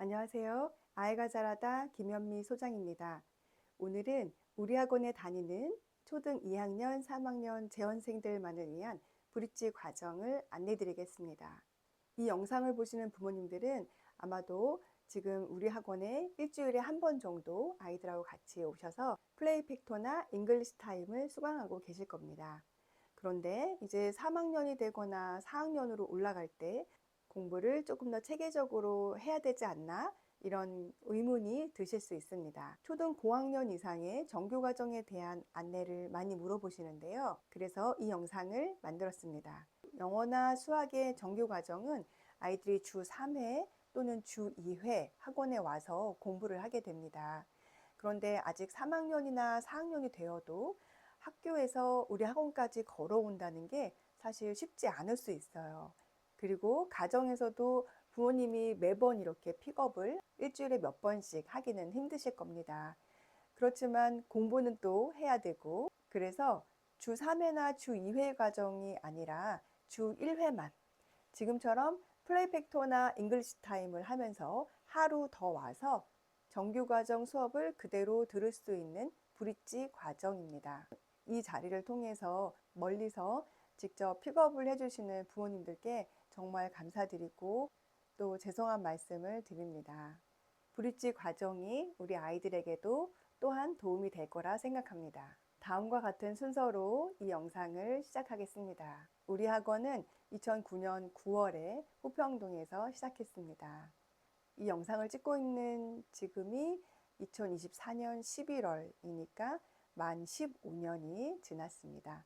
안녕하세요. 아이가 자라다 김현미 소장입니다. 오늘은 우리 학원에 다니는 초등 2학년, 3학년 재원생들만을 위한 브릿지 과정을 안내 드리겠습니다. 이 영상을 보시는 부모님들은 아마도 지금 우리 학원에 일주일에 한 번 정도 아이들하고 같이 오셔서 플레이 팩터나 잉글리시 타임을 수강하고 계실 겁니다. 그런데 이제 3학년이 되거나 4학년으로 올라갈 때 공부를 조금 더 체계적으로 해야 되지 않나? 이런 의문이 드실 수 있습니다. 초등 고학년 이상의 정규과정에 대한 안내를 많이 물어보시는데요. 그래서 이 영상을 만들었습니다. 영어나 수학의 정규과정은 아이들이 주 3회 또는 주 2회 학원에 와서 공부를 하게 됩니다. 그런데 아직 3학년이나 4학년이 되어도 학교에서 우리 학원까지 걸어온다는 게 사실 쉽지 않을 수 있어요. 그리고 가정에서도 부모님이 매번 이렇게 픽업을 일주일에 몇 번씩 하기는 힘드실 겁니다. 그렇지만 공부는 또 해야 되고, 그래서 주 3회나 주 2회 과정이 아니라 주 1회만 지금처럼 플레이팩터나 잉글리시 타임을 하면서 하루 더 와서 정규과정 수업을 그대로 들을 수 있는 브릿지 과정입니다. 이 자리를 통해서 멀리서 직접 픽업을 해주시는 부모님들께 정말 감사드리고 또 죄송한 말씀을 드립니다. 브릿지 과정이 우리 아이들에게도 또한 도움이 될 거라 생각합니다. 다음과 같은 순서로 이 영상을 시작하겠습니다. 우리 학원은 2009년 9월에 호평동에서 시작했습니다. 이 영상을 찍고 있는 지금이 2024년 11월이니까 만 15년이 지났습니다.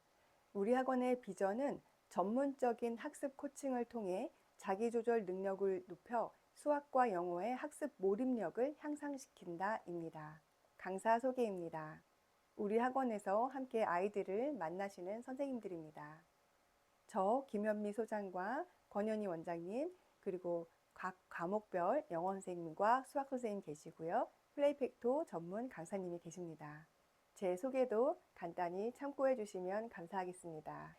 우리 학원의 비전은 전문적인 학습 코칭을 통해 자기조절 능력을 높여 수학과 영어의 학습 몰입력을 향상시킨다입니다. 강사 소개입니다. 우리 학원에서 함께 아이들을 만나시는 선생님들입니다. 저 김현미 소장과 권현희 원장님, 그리고 각 과목별 영어 선생님과 수학 선생님 계시고요. 플레이팩토 전문 강사님이 계십니다. 제 소개도 간단히 참고해 주시면 감사하겠습니다.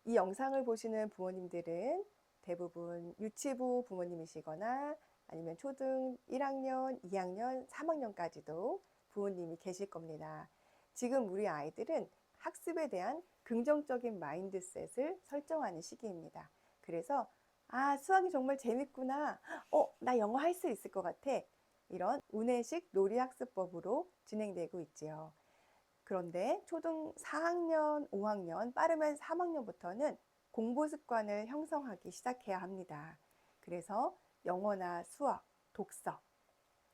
이 영상을 보시는 부모님들은 대부분 유치부 부모님이시거나 아니면 초등 1학년, 2학년, 3학년까지도 부모님이 계실 겁니다. 지금 우리 아이들은 학습에 대한 긍정적인 마인드셋을 설정하는 시기입니다. 그래서 수학이 정말 재밌구나. 나 영어 할 수 있을 것 같아. 이런 운해식 놀이학습법으로 진행되고 있지요. 그런데 초등 4학년, 5학년, 빠르면 3학년부터는 공부 습관을 형성하기 시작해야 합니다. 그래서 영어나 수학, 독서,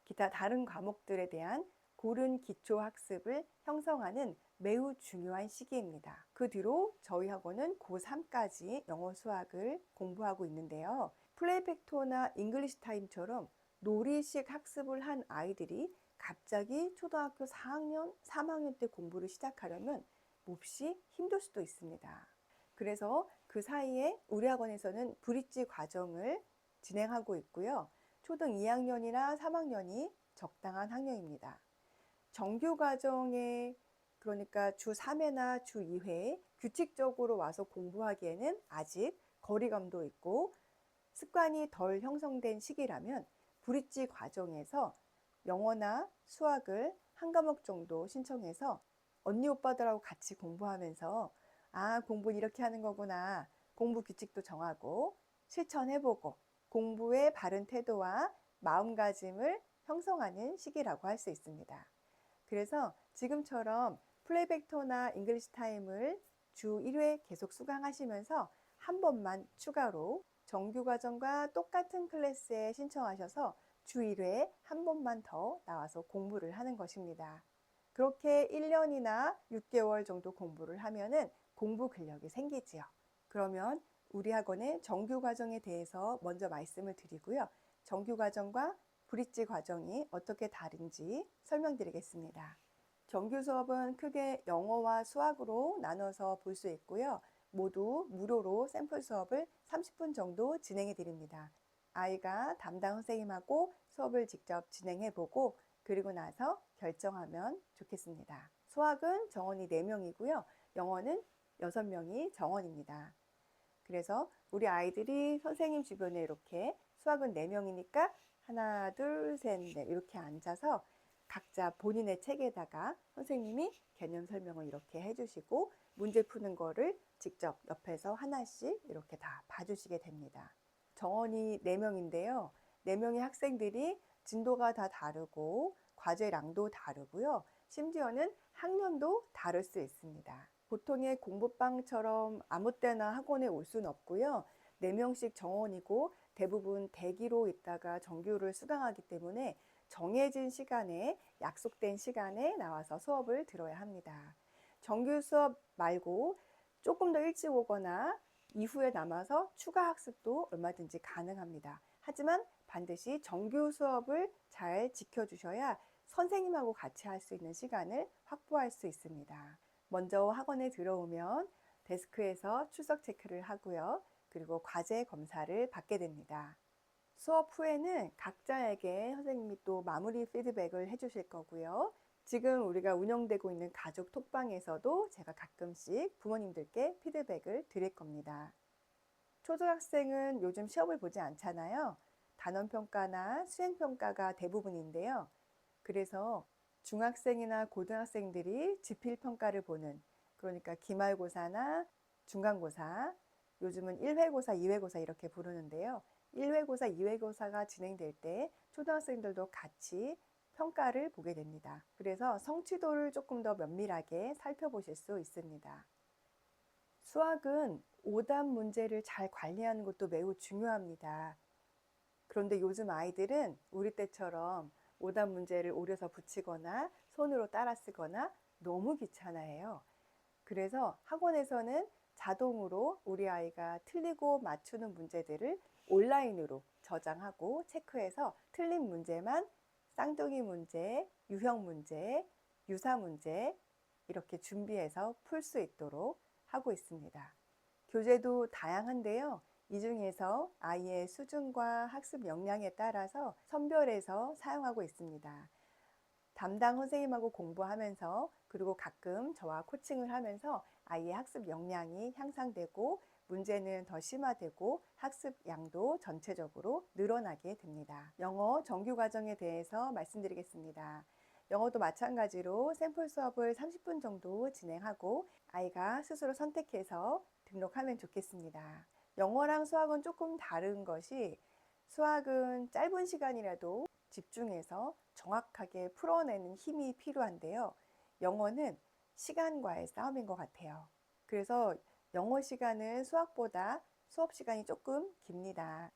기타 다른 과목들에 대한 고른 기초 학습을 형성하는 매우 중요한 시기입니다. 그 뒤로 저희 학원은 고3까지 영어 수학을 공부하고 있는데요. 플레이팩토나 잉글리시 타임처럼 놀이식 학습을 한 아이들이 갑자기 초등학교 4학년, 3학년 때 공부를 시작하려면 몹시 힘들 수도 있습니다. 그래서 그 사이에 우리 학원에서는 브릿지 과정을 진행하고 있고요. 초등 2학년이나 3학년이 적당한 학년입니다. 정규 과정에 그러니까 주 3회나 주 2회 규칙적으로 와서 공부하기에는 아직 거리감도 있고 습관이 덜 형성된 시기라면 브릿지 과정에서 영어나 수학을 한 과목 정도 신청해서 언니 오빠들하고 같이 공부하면서 공부는 이렇게 하는 거구나. 공부 규칙도 정하고 실천해보고 공부의 바른 태도와 마음가짐을 형성하는 시기라고 할 수 있습니다. 그래서 지금처럼 플레이팩토나 잉글리시 타임을 주 1회 계속 수강하시면서 한 번만 추가로 정규과정과 똑같은 클래스에 신청하셔서 주 1회 한 번만 더 나와서 공부를 하는 것입니다. 그렇게 1년이나 6개월 정도 공부를 하면은 공부 근력이 생기지요. 그러면 우리 학원의 정규과정에 대해서 먼저 말씀을 드리고요. 정규과정과 브릿지 과정이 어떻게 다른지 설명드리겠습니다. 정규 수업은 크게 영어와 수학으로 나눠서 볼 수 있고요. 모두 무료로 샘플 수업을 30분 정도 진행해 드립니다. 아이가 담당 선생님하고 수업을 직접 진행해 보고 그리고 나서 결정하면 좋겠습니다. 수학은 정원이 4명이고요. 영어는 6명이 정원입니다. 그래서 우리 아이들이 선생님 주변에 이렇게 수학은 4명이니까 하나, 둘, 셋, 넷 이렇게 앉아서 각자 본인의 책에다가 선생님이 개념 설명을 이렇게 해주시고 문제 푸는 거를 직접 옆에서 하나씩 이렇게 다 봐주시게 됩니다. 정원이 4명인데요. 4명의 학생들이 진도가 다 다르고 과제량도 다르고요. 심지어는 학년도 다를 수 있습니다. 보통의 공부방처럼 아무 때나 학원에 올 수는 없고요. 4명씩 정원이고 대부분 대기로 있다가 정규를 수강하기 때문에 정해진 시간에 약속된 시간에 나와서 수업을 들어야 합니다. 정규 수업 말고 조금 더 일찍 오거나 이후에 남아서 추가 학습도 얼마든지 가능합니다. 하지만 반드시 정규 수업을 잘 지켜주셔야 선생님하고 같이 할 수 있는 시간을 확보할 수 있습니다. 먼저 학원에 들어오면 데스크에서 출석 체크를 하고요. 그리고 과제 검사를 받게 됩니다. 수업 후에는 각자에게 선생님이 또 마무리 피드백을 해주실 거고요. 지금 우리가 운영되고 있는 가족 톡방에서도 제가 가끔씩 부모님들께 피드백을 드릴 겁니다. 초등학생은 요즘 시험을 보지 않잖아요. 단원평가나 수행평가가 대부분인데요. 그래서 중학생이나 고등학생들이 지필평가를 보는, 그러니까 기말고사나 중간고사, 요즘은 1회고사, 2회고사 이렇게 부르는데요. 1회고사, 2회고사가 진행될 때 초등학생들도 같이 평가를 보게 됩니다. 그래서 성취도를 조금 더 면밀하게 살펴보실 수 있습니다. 수학은 오답 문제를 잘 관리하는 것도 매우 중요합니다. 그런데 요즘 아이들은 우리 때처럼 오답 문제를 오려서 붙이거나 손으로 따라 쓰거나 너무 귀찮아해요. 그래서 학원에서는 자동으로 우리 아이가 틀리고 맞추는 문제들을 온라인으로 저장하고 체크해서 틀린 문제만 쌍둥이 문제, 유형 문제, 유사 문제 이렇게 준비해서 풀 수 있도록 하고 있습니다. 교재도 다양한데요. 이 중에서 아이의 수준과 학습 역량에 따라서 선별해서 사용하고 있습니다. 담당 선생님하고 공부하면서 그리고 가끔 저와 코칭을 하면서 아이의 학습 역량이 향상되고 문제는 더 심화되고 학습 양도 전체적으로 늘어나게 됩니다. 영어 정규 과정에 대해서 말씀드리겠습니다. 영어도 마찬가지로 샘플 수업을 30분 정도 진행하고 아이가 스스로 선택해서 등록하면 좋겠습니다. 영어랑 수학은 조금 다른 것이 수학은 짧은 시간이라도 집중해서 정확하게 풀어내는 힘이 필요한데요. 영어는 시간과의 싸움인 것 같아요. 그래서 영어 시간은 수학보다 수업 시간이 조금 깁니다.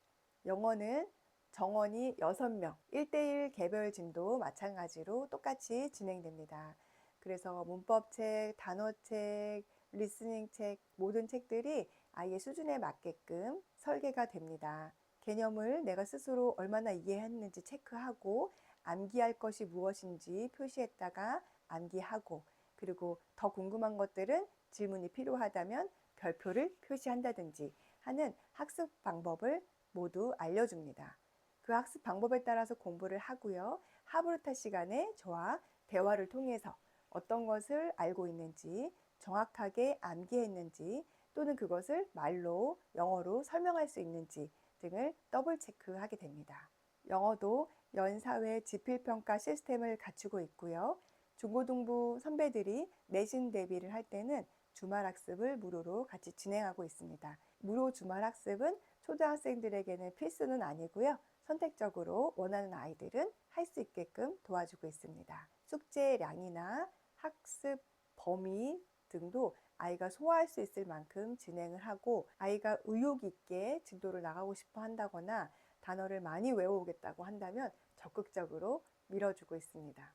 영어는 정원이 6명, 1대1 개별 진도 마찬가지로 똑같이 진행됩니다. 그래서 문법책, 단어책, 리스닝 책, 모든 책들이 아이의 수준에 맞게끔 설계가 됩니다. 개념을 내가 스스로 얼마나 이해했는지 체크하고 암기할 것이 무엇인지 표시했다가 암기하고 그리고 더 궁금한 것들은 질문이 필요하다면 별표를 표시한다든지 하는 학습 방법을 모두 알려줍니다. 그 학습 방법에 따라서 공부를 하고요. 하브루타 시간에 저와 대화를 통해서 어떤 것을 알고 있는지 정확하게 암기했는지 또는 그것을 말로 영어로 설명할 수 있는지 등을 더블 체크하게 됩니다. 영어도 연사회 지필평가 시스템을 갖추고 있고요. 중고등부 선배들이 내신 대비를 할 때는 주말 학습을 무료로 같이 진행하고 있습니다. 무료 주말 학습은 초등학생들에게는 필수는 아니고요. 선택적으로 원하는 아이들은 할 수 있게끔 도와주고 있습니다. 숙제량이나 학습 범위 등도 아이가 소화할 수 있을 만큼 진행을 하고 아이가 의욕 있게 진도를 나가고 싶어 한다거나 단어를 많이 외워오겠다고 한다면 적극적으로 밀어주고 있습니다.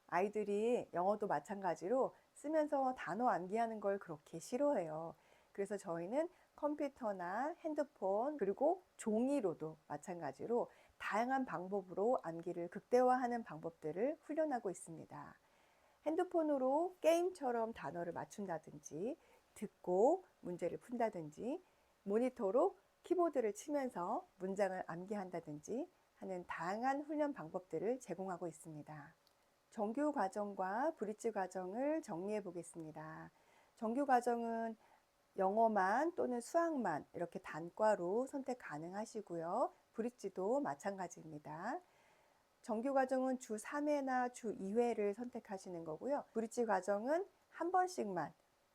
아이들이 영어도 마찬가지로 쓰면서 단어 암기하는 걸 그렇게 싫어해요. 그래서 저희는 컴퓨터나 핸드폰 그리고 종이로도 마찬가지로 다양한 방법으로 암기를 극대화하는 방법들을 훈련하고 있습니다. 핸드폰으로 게임처럼 단어를 맞춘다든지 듣고 문제를 푼다든지 모니터로 키보드를 치면서 문장을 암기한다든지 하는 다양한 훈련 방법들을 제공하고 있습니다. 정규 과정과 브릿지 과정을 정리해 보겠습니다. 정규 과정은 영어만 또는 수학만 이렇게 단과로 선택 가능하시고요. 브릿지도 마찬가지입니다. 정규 과정은 주 3회나 주 2회를 선택하시는 거고요. 브릿지 과정은 한 번씩만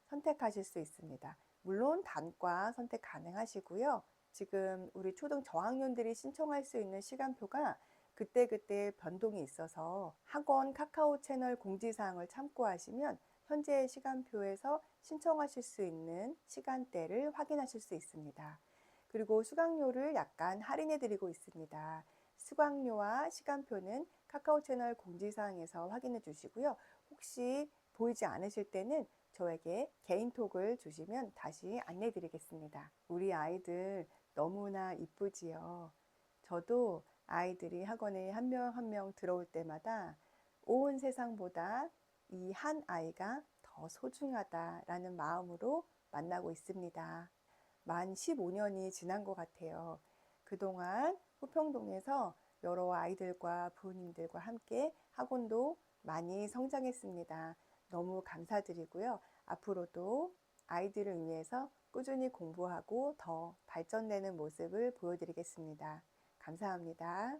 선택하실 수 있습니다. 물론 단과 선택 가능하시고요. 지금 우리 초등 저학년들이 신청할 수 있는 시간표가 그때그때 변동이 있어서 학원 카카오 채널 공지사항을 참고하시면 현재 시간표에서 신청하실 수 있는 시간대를 확인하실 수 있습니다. 그리고 수강료를 약간 할인해 드리고 있습니다. 수강료와 시간표는 카카오 채널 공지사항에서 확인해 주시고요. 혹시 보이지 않으실 때는 저에게 개인톡을 주시면 다시 안내해 드리겠습니다. 우리 아이들 너무나 이쁘지요. 저도 아이들이 학원에 한 명 한 명 들어올 때마다 온 세상보다 이 한 아이가 더 소중하다라는 마음으로 만나고 있습니다. 만 15년이 지난 것 같아요. 그동안 후평동에서 여러 아이들과 부모님들과 함께 학원도 많이 성장했습니다. 너무 감사드리고요. 앞으로도 아이들을 위해서 꾸준히 공부하고 더 발전되는 모습을 보여드리겠습니다. 감사합니다.